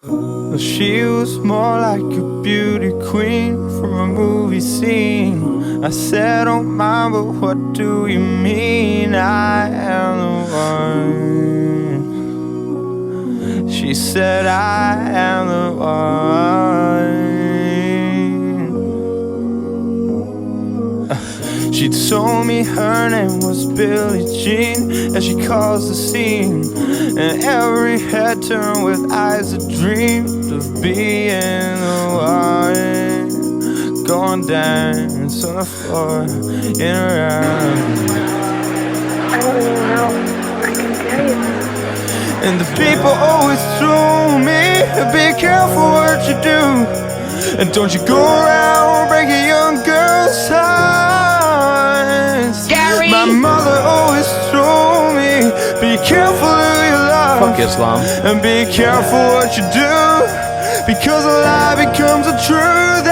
She was more like a beauty queen from a movie scene. I said, don't mind, but what do you mean? I am the one. She said, I am the one. She told me her name was Billie Jean, and she caused the scene. And every head turned with eyes that dreamed of being the one. Going dance on the floor in a round. I don't really know. I can tell you. And the people always told me, be careful what you do, and don't you go around breaking young girls' hearts. Gary! My mother always told me, be careful who you love. Fuck Islam. And be careful what you do, because a lie becomes a truth.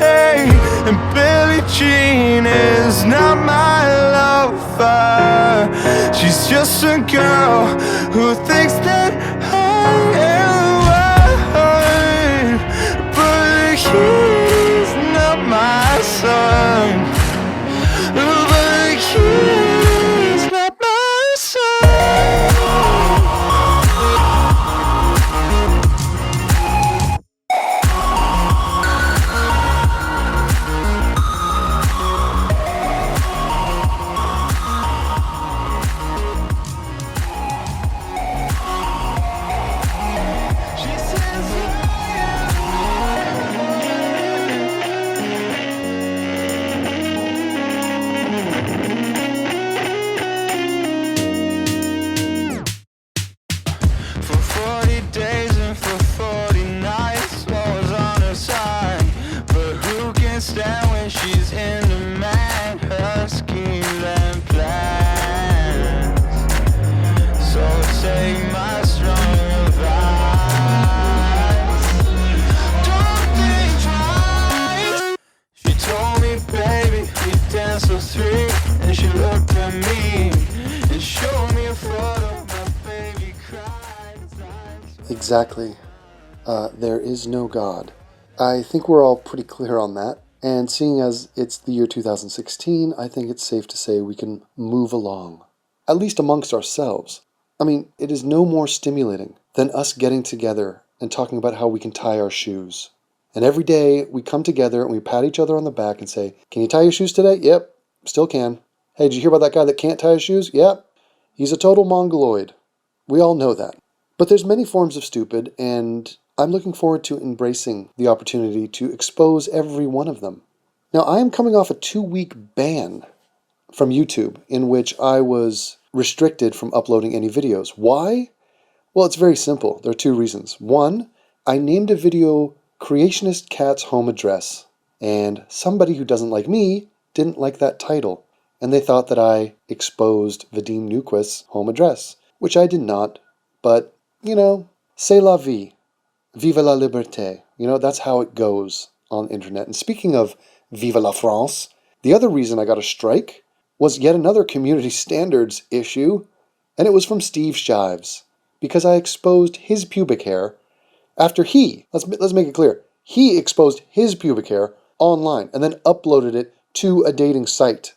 Hey, and Billie Jean is not my lover. She's just a girl who thinks that I am the one. But he's not my son. But he's not my son. For 40 days and for 40 nights, was on her side. But who can stand when she's in demand? Her schemes and plans. So take my strong advice. Don't think twice. She told me, baby, we danced till 3. And she looked at me and showed me a photo. My baby cried. Exactly. There is no God. I think we're all pretty clear on that. And seeing as it's the year 2016, I think it's safe to say we can move along. At least amongst ourselves. I mean, it is no more stimulating than us getting together and talking about how we can tie our shoes. And every day we come together and we pat each other on the back and say, can you tie your shoes today? Yep, still can. Hey, did you hear about that guy that can't tie his shoes? Yep, he's a total mongoloid. We all know that. But there's many forms of stupid, and I'm looking forward to embracing the opportunity to expose every one of them. Now, I am coming off a 2-week ban from YouTube in which I was restricted from uploading any videos. Why? Well, it's very simple. There are 2 reasons. One, I named a video Creationist Cat's Home Address, and somebody who doesn't like me didn't like that title, and they thought that I exposed Vadim Newquist's home address, which I did not, but you know, c'est la vie. Vive la liberté. You know, that's how it goes on the internet. And speaking of Vive la France, the other reason I got a strike was yet another community standards issue, and it was from Steve Shives, because I exposed his pubic hair after let's make it clear, he exposed his pubic hair online and then uploaded it to a dating site.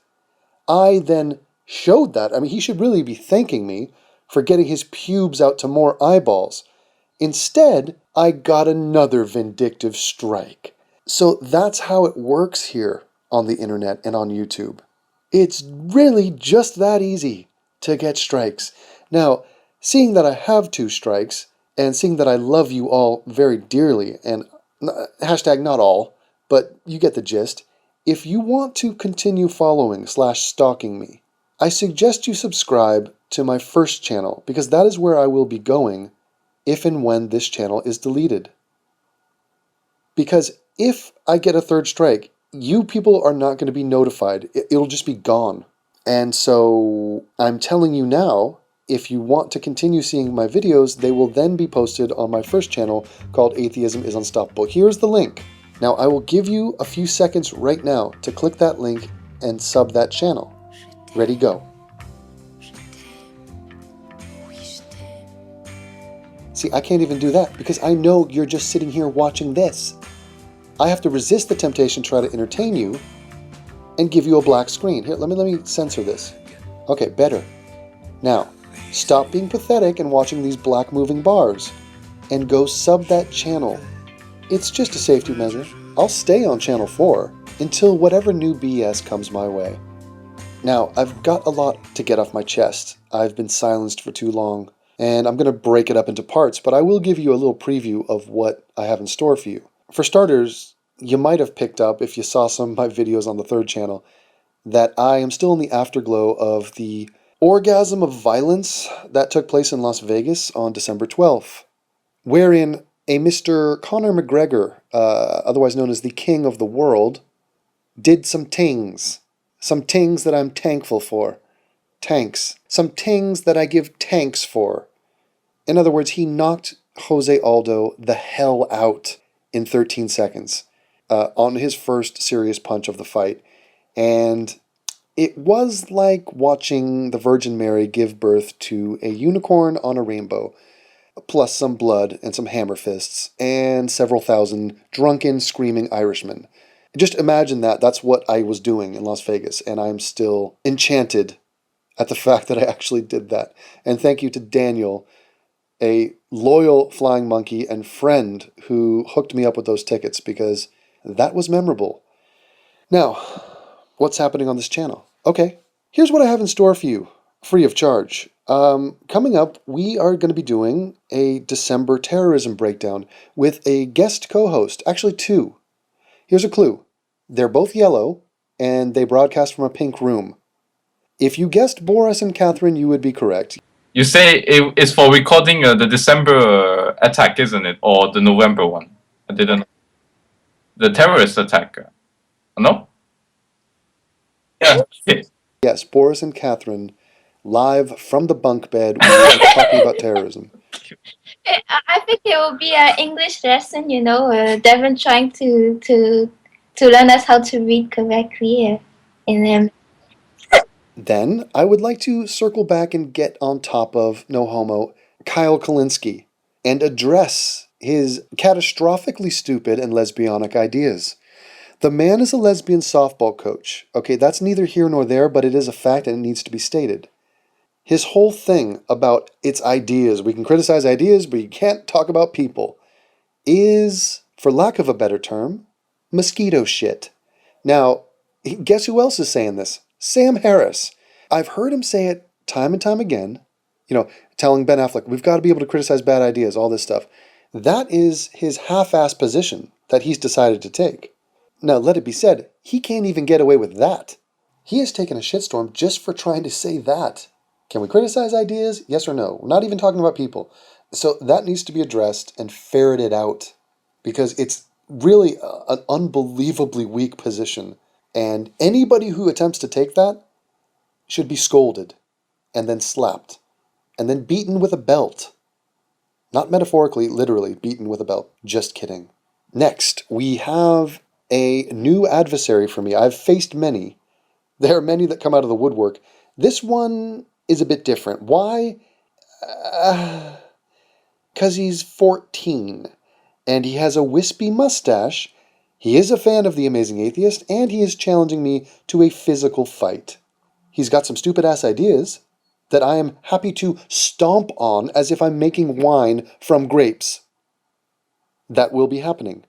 I then showed that. I mean, he should really be thanking me for getting his pubes out to more eyeballs. Instead, I got another vindictive strike. So that's how it works here on the internet and on YouTube. It's really just that easy to get strikes. Now, seeing that I have 2 strikes, and seeing that I love you all very dearly, and hashtag not all, but you get the gist, if you want to continue following/stalking me, I suggest you subscribe to my first channel, because that is where I will be going if and when this channel is deleted. Because if I get a 3rd strike, you people are not going to be notified. It'll just be gone. And so I'm telling you now, if you want to continue seeing my videos, they will then be posted on my first channel called Atheism-is-Unstoppable. Here's the link. Now I will give you a few seconds right now to click that link and sub that channel. Ready, go. See, I can't even do that because I know you're just sitting here watching this. I have to resist the temptation to try to entertain you and give you a black screen. Here, let me censor this. Okay, better. Now, stop being pathetic and watching these black moving bars and go sub that channel. It's just a safety measure. I'll stay on channel 4 until whatever new BS comes my way. Now, I've got a lot to get off my chest. I've been silenced for too long, and I'm going to break it up into parts, but I will give you a little preview of what I have in store for you. For starters, you might have picked up, if you saw some of my videos on the 3rd channel, that I am still in the afterglow of the orgasm of violence that took place in Las Vegas on December 12th, wherein a Mr. Conor McGregor, otherwise known as the King of the World, did some tings. Some tings that I'm thankful for. Tanks. Some tings that I give tanks for. In other words, he knocked Jose Aldo the hell out in 13 seconds on his first serious punch of the fight. And it was like watching the Virgin Mary give birth to a unicorn on a rainbow, plus some blood and some hammer fists, and several thousand drunken, screaming Irishmen. Just imagine that. That's what I was doing in Las Vegas, and I'm still enchanted at the fact that I actually did that. And thank you to Daniel, a loyal flying monkey and friend who hooked me up with those tickets, because that was memorable. Now, what's happening on this channel? Okay, here's what I have in store for you, free of charge. Coming up, we are going to be doing a December terrorism breakdown with a guest co-host, actually 2. Here's a clue. They're both yellow, and they broadcast from a pink room. If you guessed Boris and Catherine, you would be correct. You say it's for recording the December attack, isn't it? Or the November one? I didn't know. The terrorist attack. No? Yeah. Yes, Boris and Catherine, live from the bunk bed, we are talking about terrorism. I think it will be an English lesson, Devin trying to learn us how to read correctly in Then, I would like to circle back and get on top of, no homo, Kyle Kalinske, and address his catastrophically stupid and lesbianic ideas. The man is a lesbian softball coach. Okay, that's neither here nor there, but it is a fact and it needs to be stated. His whole thing about its ideas, we can criticize ideas, but you can't talk about people, is, for lack of a better term, mosquito shit. Now, guess who else is saying this? Sam Harris. I've heard him say it time and time again, telling Ben Affleck, we've got to be able to criticize bad ideas, all this stuff. That is his half-assed position that he's decided to take. Now, let it be said, he can't even get away with that. He has taken a shitstorm just for trying to say that. Can we criticize ideas? Yes or no? We're not even talking about people. So that needs to be addressed and ferreted out, because it's really an unbelievably weak position. And anybody who attempts to take that should be scolded, and then slapped, and then beaten with a belt. Not metaphorically, literally beaten with a belt. Just kidding. Next, we have a new adversary for me. I've faced many. There are many that come out of the woodwork. This one is a bit different. Why? 'Cause he's 14, and he has a wispy mustache. He is a fan of The Amazing Atheist, and he is challenging me to a physical fight. He's got some stupid-ass ideas that I am happy to stomp on as if I'm making wine from grapes. That will be happening.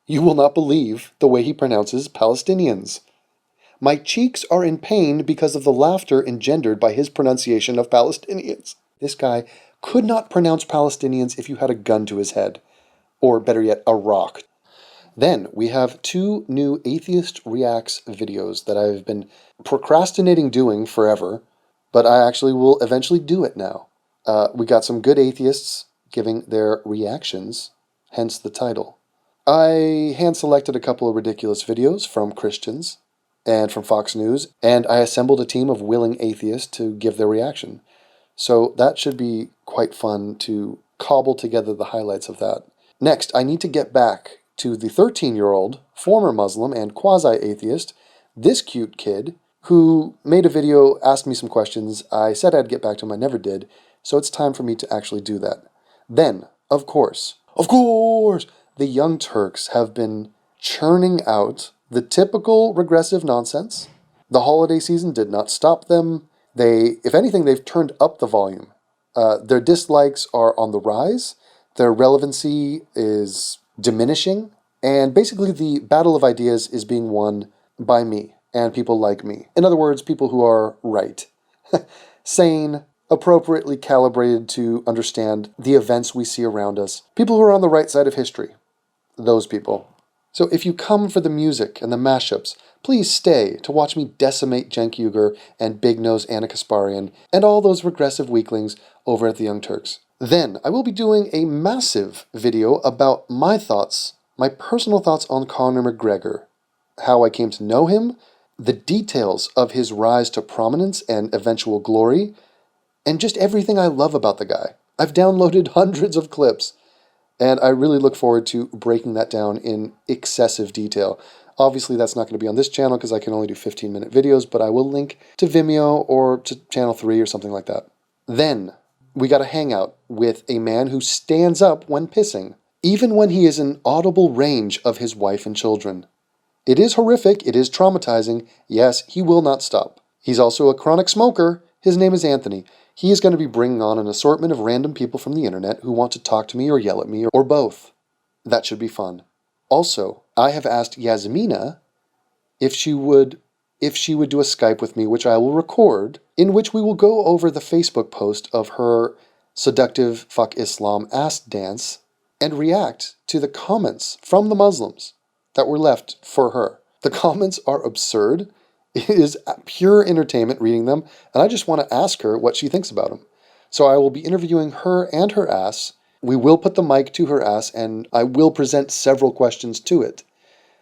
You will not believe the way he pronounces Palestinians. My cheeks are in pain because of the laughter engendered by his pronunciation of Palestinians. This guy could not pronounce Palestinians if you had a gun to his head. Or better yet, a rock. Then we have 2 new Atheist Reacts videos that I've been procrastinating doing forever, but I actually will eventually do it now. We got some good atheists giving their reactions, hence the title. I hand-selected a couple of ridiculous videos from Christians and from Fox News, and I assembled a team of willing atheists to give their reaction. So that should be quite fun to cobble together the highlights of that. Next, I need to get back to the 13-year-old, former Muslim and quasi-atheist, this cute kid, who made a video, asked me some questions. I said I'd get back to him, I never did, so it's time for me to actually do that. Then, of course, the Young Turks have been churning out the typical regressive nonsense. The holiday season did not stop them. If anything, they've turned up the volume. Their dislikes are on the rise. Their relevancy is diminishing. And basically, the battle of ideas is being won by me and people like me. In other words, people who are right. Sane, appropriately calibrated to understand the events we see around us. People who are on the right side of history. Those people. So if you come for the music and the mashups, please stay to watch me decimate Cenk Uygur and Big Nose Anna Kasparian and all those regressive weaklings over at the Young Turks. Then I will be doing a massive video about my thoughts, my personal thoughts on Conor McGregor, how I came to know him, the details of his rise to prominence and eventual glory, and just everything I love about the guy. I've downloaded hundreds of clips, and I really look forward to breaking that down in excessive detail. Obviously, that's not going to be on this channel because I can only do 15-minute videos, but I will link to Vimeo or to Channel 3 or something like that. Then, we got a hangout with a man who stands up when pissing, even when he is in audible range of his wife and children. It is horrific, it is traumatizing. Yes, he will not stop. He's also a chronic smoker. His name is Anthony. He is going to be bringing on an assortment of random people from the internet who want to talk to me or yell at me or both. That should be fun. Also, I have asked Yasmina if she would do a Skype with me, which I will record, in which we will go over the Facebook post of her seductive fuck Islam ass dance and react to the comments from the Muslims that were left for her. The comments are absurd. It is pure entertainment reading them, and I just want to ask her what she thinks about them. So I will be interviewing her and her ass. We will put the mic to her ass, and I will present several questions to it.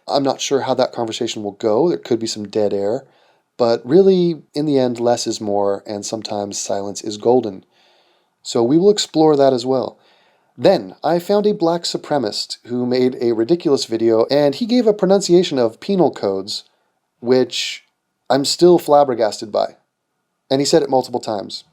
I'm not sure how that conversation will go. There could be some dead air. But really, in the end, less is more, and sometimes silence is golden. So we will explore that as well. Then, I found a black supremacist who made a ridiculous video, and he gave a pronunciation of penal codes, which I'm still flabbergasted by. And he said it multiple times.